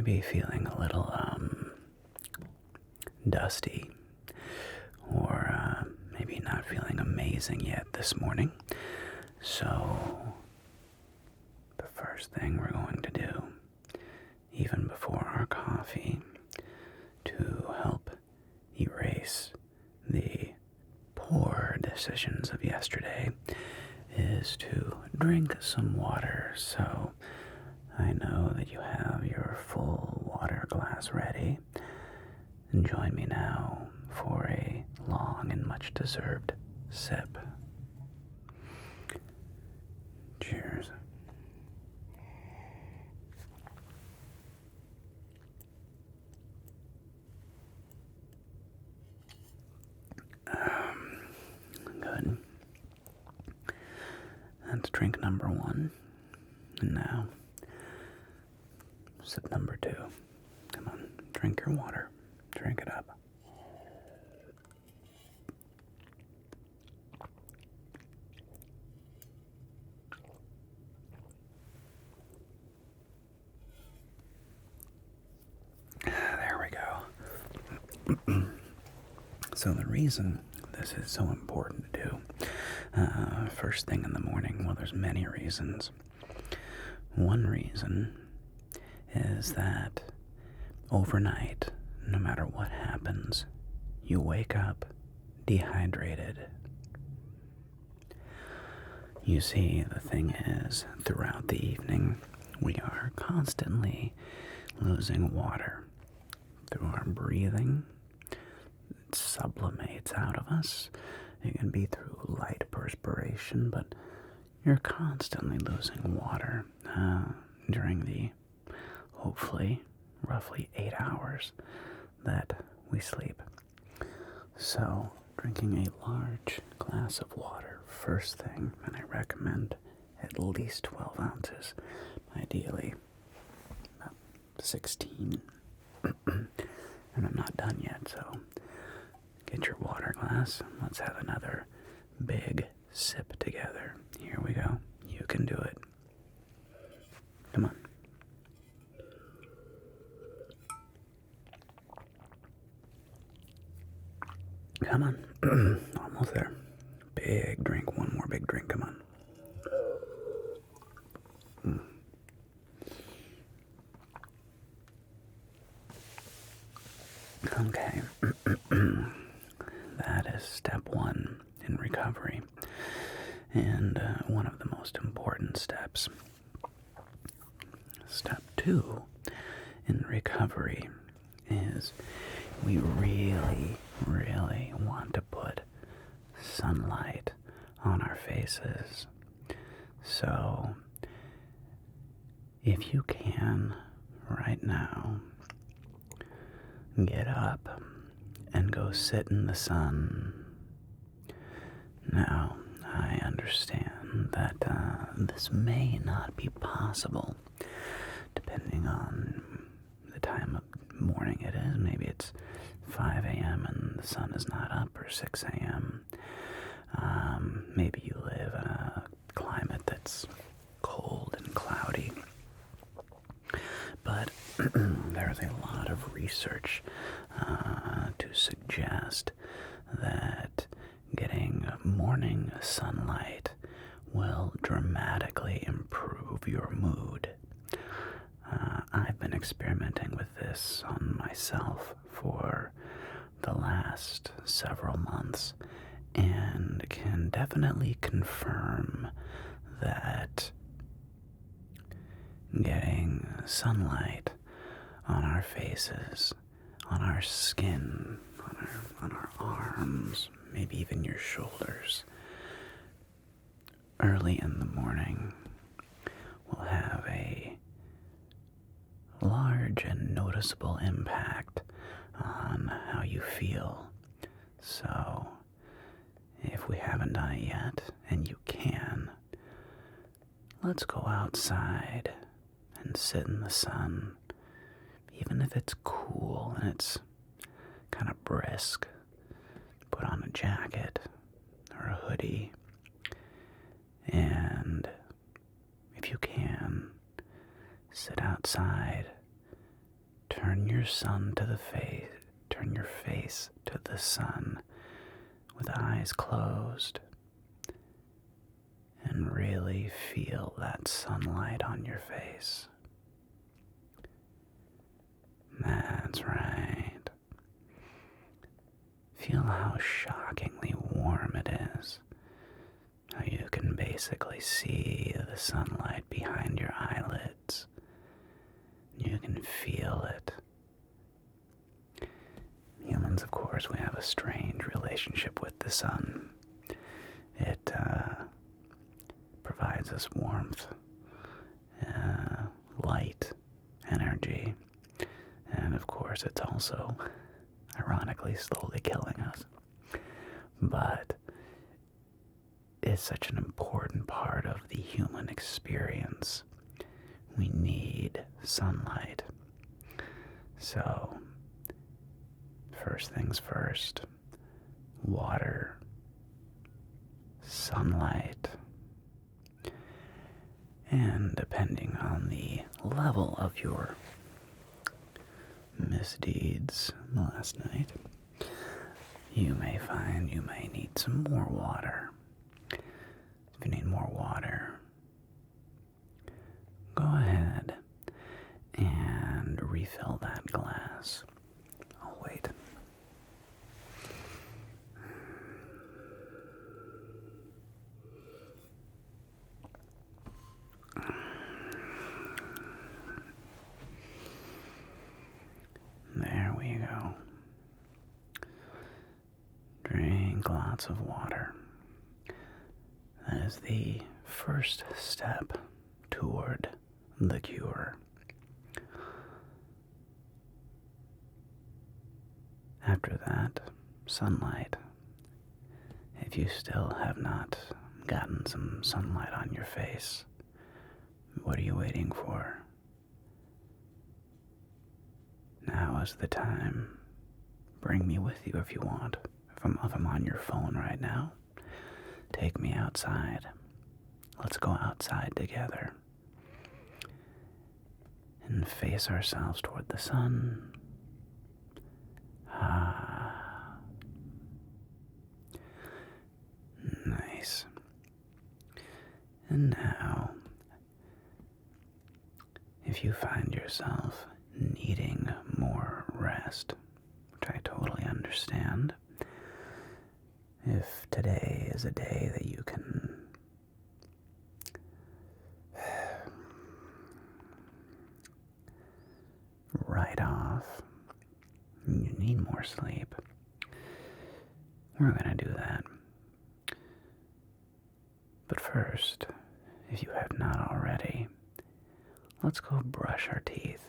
maybe feeling a little dusty, or maybe not feeling amazing yet this morning. So the first thing we're going to do, even before our coffee, to help erase the poor decisions of yesterday, is to drink some water. So I know that you have your full water glass ready. And join me now for a long and much deserved sip. Cheers. Good. That's drink number one. And now, sip number two. Come on, drink your water. Drink it up. There we go. So the reason this is so important to do first thing in the morning, well, there's many reasons. One reason is that overnight, no matter what happens, you wake up dehydrated. You see, the thing is, throughout the evening, we are constantly losing water through our breathing. It sublimates out of us. It can be through light perspiration, but you're constantly losing water during the, hopefully, roughly 8 hours that we sleep. So, drinking a large glass of water first thing, and I recommend at least 12 ounces, ideally about 16. And I'm not done yet, so get your water glass. Let's have another big sip together. Here we go. You can do it. Come on. Come on. Almost there. Big drink. One more big drink. Come on. Okay. That is step one in recovery. And one of the most important steps. Step two in recovery is we really, really want to put sunlight on our faces. So, if you can, right now, get up and go sit in the sun. Now, I understand that this may not be possible, depending on the time of morning it is. Maybe it's 5 a.m. and the sun is not up, or 6 a.m. Maybe you live in a climate that's cold and cloudy. But there's a lot of research to suggest that getting morning sunlight will dramatically improve your mood. I've been experimenting with this on myself for the last several months and can definitely confirm that getting sunlight on our faces, on our skin, on our arms, maybe even your shoulders, early in the morning will have a large and noticeable impact on how you feel. So, if we haven't done it yet, and you can, let's go outside and sit in the sun, even if it's cool and it's kind of brisk. Put on a jacket or a hoodie, and if you can, sit outside turn your face to the sun with eyes closed and really feel that sunlight on your face. That's right. Feel how shockingly warm it is. How you can basically see the sunlight behind your eyelids. You can feel it. Humans, of course, we have a strange relationship with the sun. It provides us warmth, light, energy, and of course it's also, ironically, slowly killing us. But it's such an important part of the human experience. We need sunlight. So, first things first, water, sunlight, and depending on the level of your misdeeds last night, you may find you may need some more water. If you need more water, go ahead and refill that glass. I'll wait. There we go. Drink lots of water. That is the first step toward the cure. After that, sunlight. If you still have not gotten some sunlight on your face, what are you waiting for? Now is the time. Bring me with you if you want. If I'm on your phone right now, take me outside. Let's go outside together and face ourselves toward the sun. Ah, nice. And now, if you find yourself needing more rest, which I totally understand, if today is a day that you can write off, you need more sleep, we're going to do that. But first, if you have not already, let's go brush our teeth.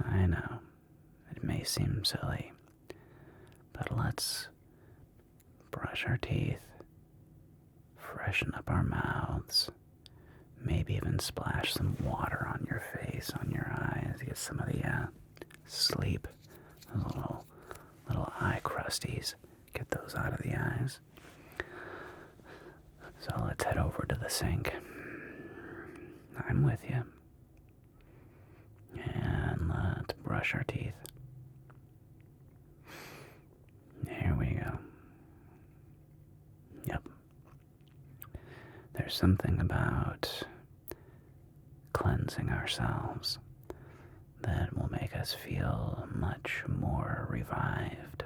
I know, it may seem silly, but let's brush our teeth, freshen up our mouths, maybe even splash some water on your face, on your eyes, get some of the sleep, those little eye crusties, get those out of the eyes. So let's head over to the sink. I'm with you. And let's brush our teeth. There we go. Yep. There's something about cleansing ourselves that will make us feel much more revived.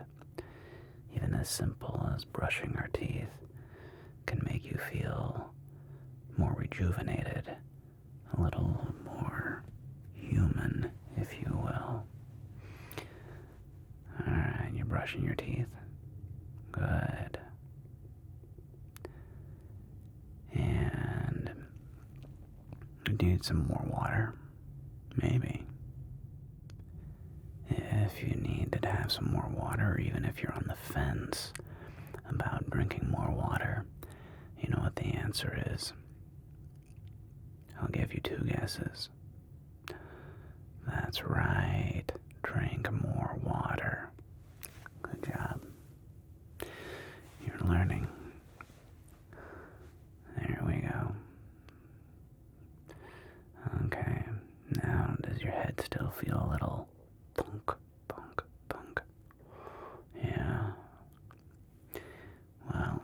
Even as simple as brushing our teeth can make you feel more rejuvenated, a little more human, if you will. Alright, you're brushing your teeth. Good. And you need some more water. Maybe. If you need to have some more water, or even if you're on the fence about drinking more water, you know what the answer is. I'll give you two guesses. That's right. Drink more water. Good job. You're learning. There we go. Okay. Now, does your head still feel a little thunk, thunk, thunk. Yeah. Well,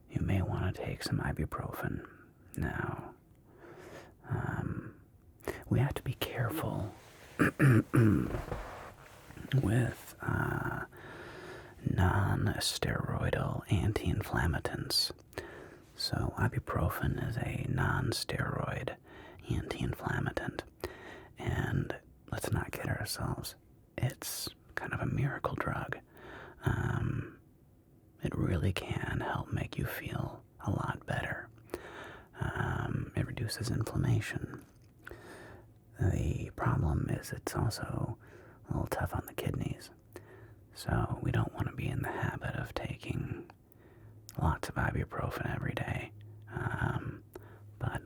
you may want to take some ibuprofen now. We have to be careful with non-steroidal anti-inflammatories. So ibuprofen is a non-steroid anti-inflammatory, and let's not kid ourselves, it's kind of a miracle drug. It really can help make you feel a lot better. It reduces inflammation. The problem is it's also a little tough on the kidneys. So we don't want to be in the habit of taking lots of ibuprofen every day. But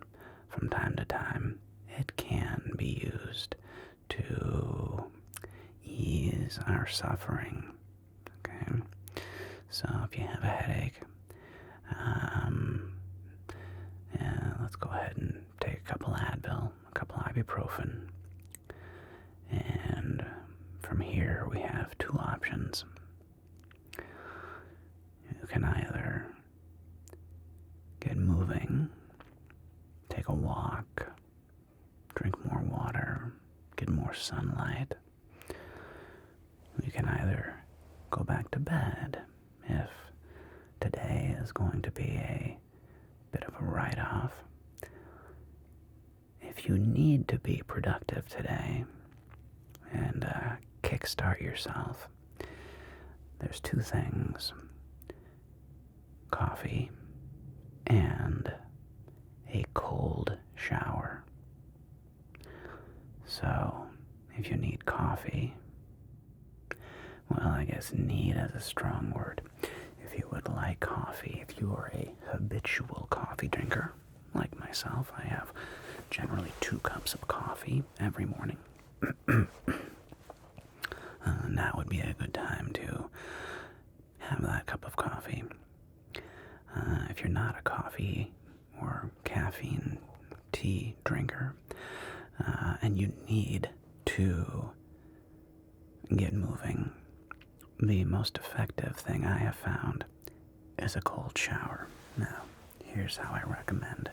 from time to time, it can be used to ease our suffering. Okay? So if you have a headache, let's go ahead and take a couple Advil, a couple ibuprofen, and from here we have two options. You can either get moving, take a walk, drink more water, get more sunlight. You can either go back to bed if today is going to be a bit of a write-off. If you need to be productive today and kickstart yourself, there's two things: coffee and a cold shower. So, if you need coffee, well, I guess need is a strong word. If you would like coffee, if you are a habitual coffee drinker, like myself, I have generally 2 cups of coffee every morning. Now would be a good time to have that cup of coffee. If you're not a coffee or caffeine tea drinker, and you need to get moving, the most effective thing I have found is a cold shower. Now, here's how I recommend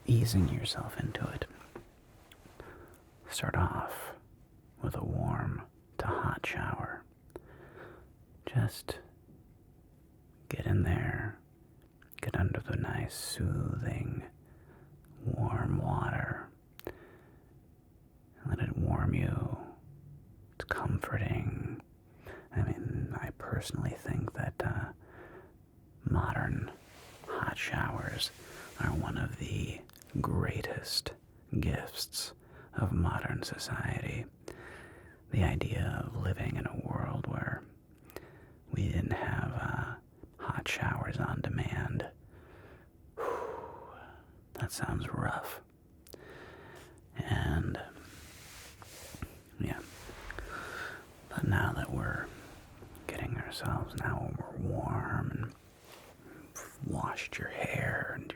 easing yourself into it. Start off with a warm to hot shower. Just get in there, get under the nice, soothing, warm water. Let it warm you. It's comforting. I mean, I personally think that modern hot showers are one of the greatest gifts of modern society. The idea of living in a world where we didn't have hot showers on demand. Whew, that sounds rough. And yeah, but now that we're getting ourselves, now we're warm and washed your hair and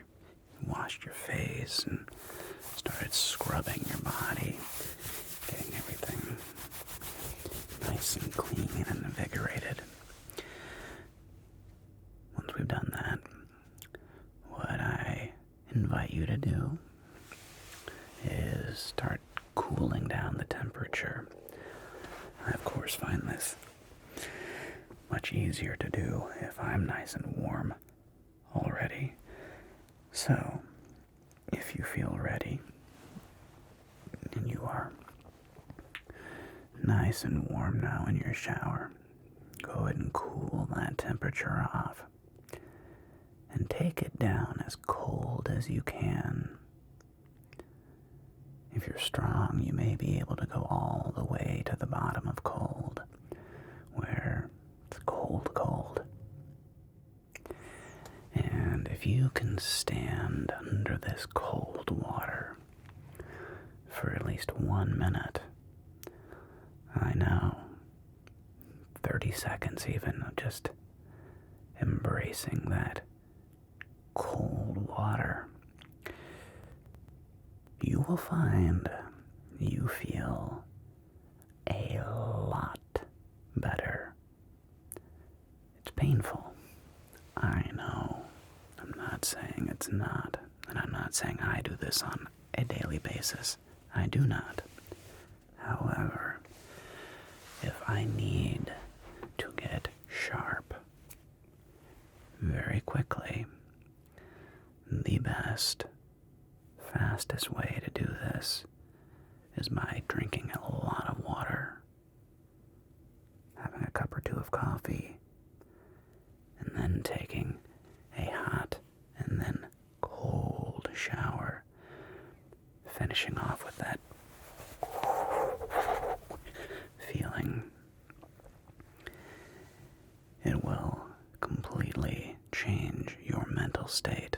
washed your face and started scrubbing your body, getting everything nice and clean and invigorated. Once we've done that, what I invite you to do is start cooling down the temperature. I, of course, find this much easier to do if I'm nice and warm already. So, if you feel ready and you are nice and warm now in your shower, go ahead and cool that temperature off and take it down as cold as you can. If you're strong, you may be able to go all the way to the bottom of cold, where it's cold, cold. And if you can stand under this cold water for at least 1 minute, I know, 30 seconds even, of just embracing that cold water, you will find you feel a lot better. It's painful. I know. I'm not saying it's not. And I'm not saying I do this on a daily basis. I do not. However, if I need to get sharp very quickly, the best, fastest way to do this is by drinking a lot of water, having a cup or two of coffee, and then taking a hot and then cold shower, finishing off with that feeling. It will completely change your mental state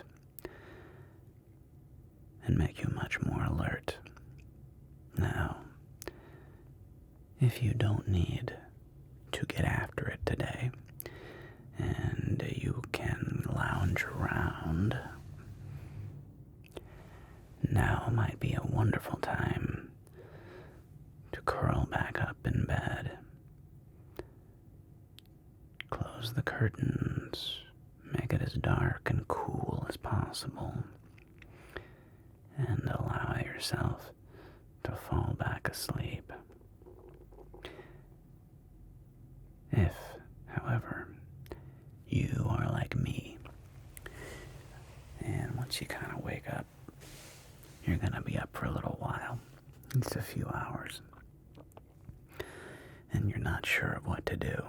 and make you much more alert. Now, if you don't need to get after it today, and you can lounge around, now might be a wonderful time to curl back up in bed. Close the curtains, make it as dark and cool as possible, and allow yourself to fall back asleep. If, however, you are like me, and once you kind of wake up, you're going to be up for a little while. It's a few hours, and you're not sure of what to do.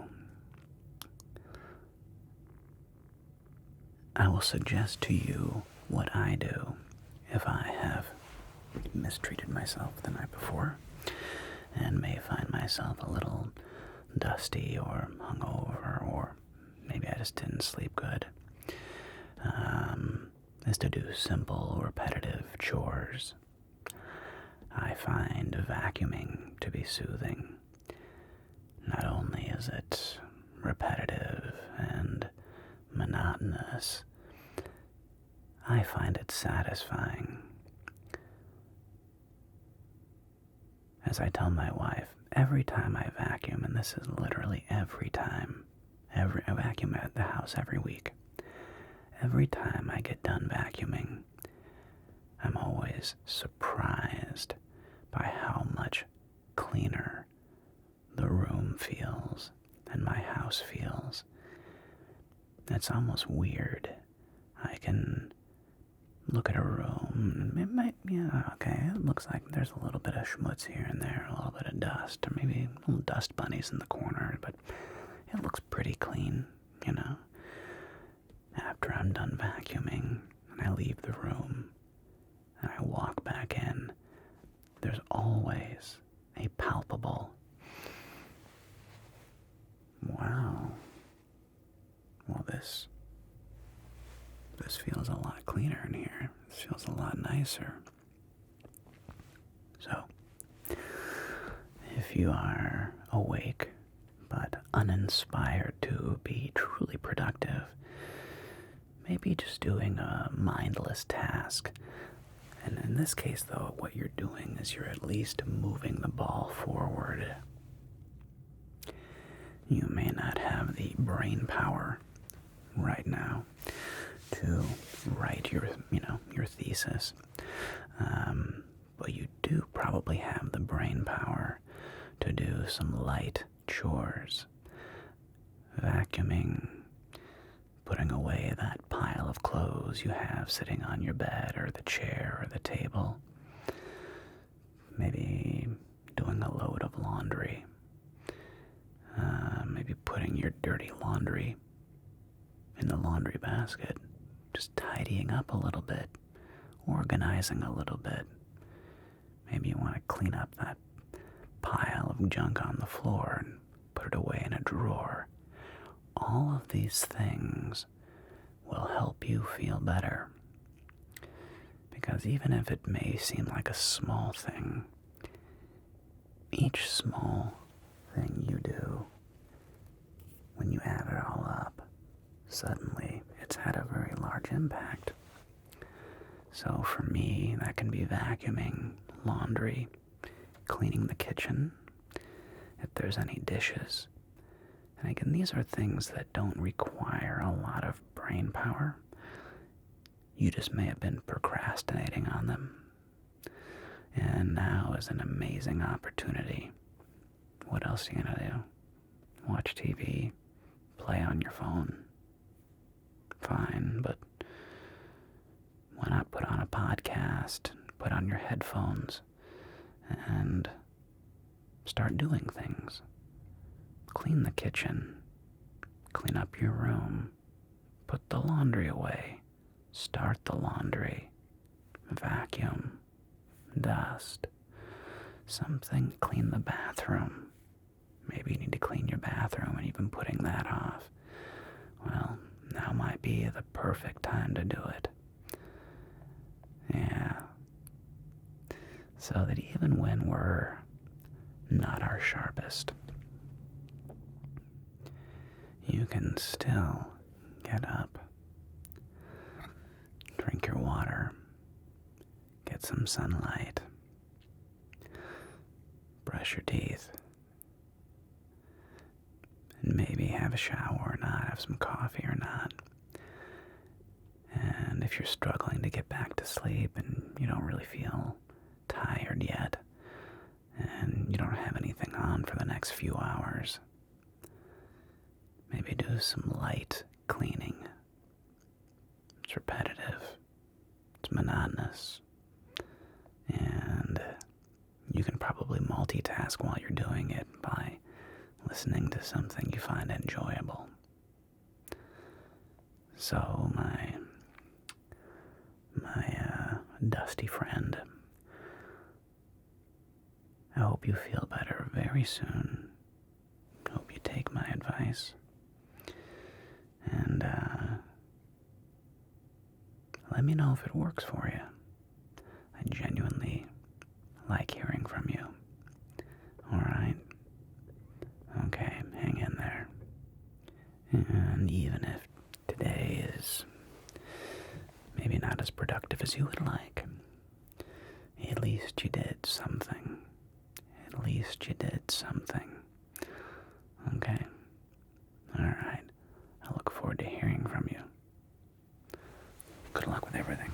I will suggest to you what I do if I have mistreated myself the night before and may find myself a little dusty or hungover, or maybe I just didn't sleep good, is to do simple, repetitive chores. I find vacuuming to be soothing. Not only is it repetitive and monotonous, I find it satisfying. As I tell my wife, every time I vacuum, and this is literally every time, I vacuum at the house every week. Every time I get done vacuuming, I'm always surprised by how much cleaner the room feels and my house feels. It's almost weird. I can look at a room, and it might, it looks like there's a little bit of schmutz here and there, a little bit of dust, or maybe little dust bunnies in the corner, but it looks pretty clean, After I'm done vacuuming, and I leave the room, and I walk back in, there's always a palpable, wow, well, this feels a lot cleaner in here. This feels a lot nicer. So, if you are awake but uninspired to be truly productive, maybe just doing a mindless task. And in this case, though, what you're doing is you're at least moving the ball forward. You may not have the brain power right now to write your thesis, but you do probably have the brain power to do some light chores, vacuuming, putting away that pile of clothes you have sitting on your bed or the chair or the table, maybe doing a load of laundry, maybe putting your dirty laundry in the laundry basket, just tidying up a little bit, organizing a little bit. Maybe you want to clean up that pile of junk on the floor and put it away in a drawer. All of these things will help you feel better. Because even if it may seem like a small thing, each small thing you do, when you add it all up, suddenly it's had a very large impact. So for me, that can be vacuuming, laundry, cleaning the kitchen, if there's any dishes. And again, these are things that don't require a lot of brain power. You just may have been procrastinating on them. And now is an amazing opportunity. What else are you going to do? Watch TV, play on your phone. Fine, but why not put on a podcast, put on your headphones, and start doing things? Clean the kitchen, clean up your room, put the laundry away, start the laundry, vacuum, dust, something, clean the bathroom. Maybe you need to clean your bathroom and you've been putting that off. Well, now might be the perfect time to do it. Yeah. So that even when we're not our sharpest, you can still get up, drink your water, get some sunlight, brush your teeth, and maybe have a shower or not, have some coffee or not. And if you're struggling to get back to sleep and you don't really feel tired yet, and you don't have anything on for the next few hours, maybe do some light cleaning. It's repetitive, it's monotonous, and you can probably multitask while you're doing it by listening to something you find enjoyable. So my dusty friend, I hope you feel better very soon. Hope you take my advice. And let me know if it works for you. I genuinely like hearing from you. Alright? Okay, hang in there. And even if today is maybe not as productive as you would like, at least you did something. At least you did something. Okay? Alright. I look forward to hearing from you. Good luck with everything.